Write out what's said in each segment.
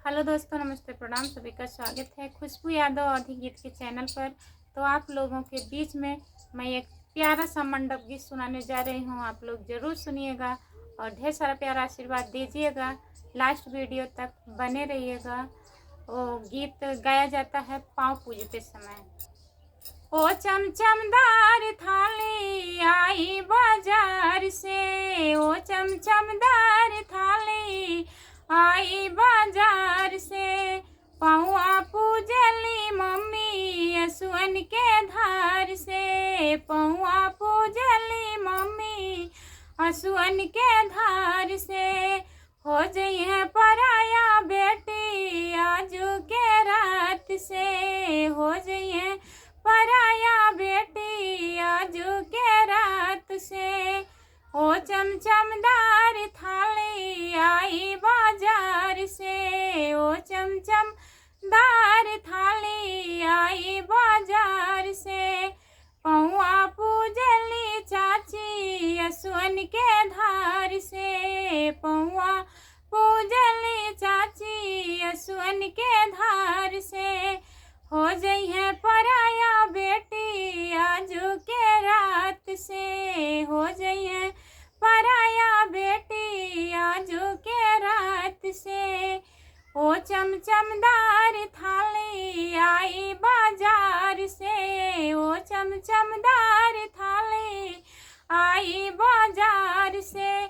Hello दोस्तों, नमस्ते, प्रणाम। सभी का स्वागत है खुशबू यादव अवधी गीत के चैनल पर। तो आप लोगों के बीच में मैं एक प्यारा सा मंडप गीत सुनाने जा रही हूँ। आप लोग ज़रूर सुनिएगा और ढेर सारा प्यारा आशीर्वाद दीजिएगा। लास्ट वीडियो तक बने रहिएगा। वो गीत गाया जाता है पाँव पूजते समय। ओ चमचमदार थाली आई बाजार से, ओ चमचमदार थाली आई बाजार से, पौआ पूजली मम्मी असुअन के धार से, पौआ पूजली मम्मी असुअन के धार से। हो जइहे पराया बेटी आजू के रात से, हो जइहे पराया बेटी आजू के रात से। ओ चमचमदार थाली आई बाजार से, ओ चमचमदार थाली आई बाजार से, पौआ पूजली चाची असुअन के धार से, पौआ पूजली चाची असुअन के धार से। हो जइहे पराया बेटी आजू के रात से, हो जइहे पराया बेटी आजू के रात से। ओ चमचमदार थाली आई बाजार से, ओ चमचमदार थाली आई बाजार से,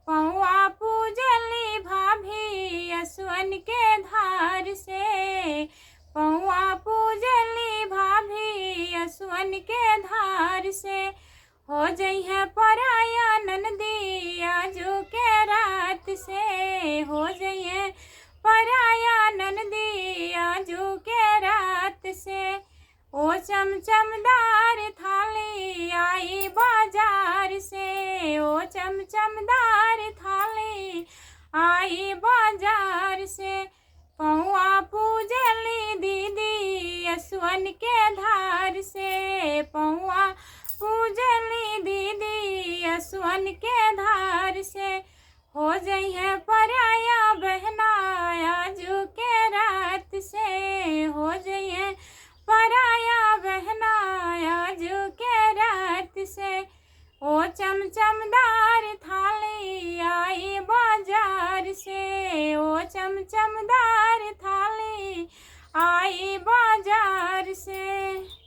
पौआ पूजली भाभी असुअन के धार से, पौआ पूजली भाभी असुअन के धार से। हो जइहे पराया ननदी आजू के रात से, हो जइहे पराया ननदी आजू के रात से। ओ चमचमदार थाली आई बाजार से, ओ चमचमदार थाली आई बाजार से, पौआ पूजली दीदी असुअन के धार से, पौआ पूजली दीदी असुअन के धार से। हो जइहे पराया बहना आजू के रात से, हो जइहे पराया बहना आजू के रात से। ओ चमचमदार थाली आई बाजार से, ओ चमचमदार थाली आई बाजार से।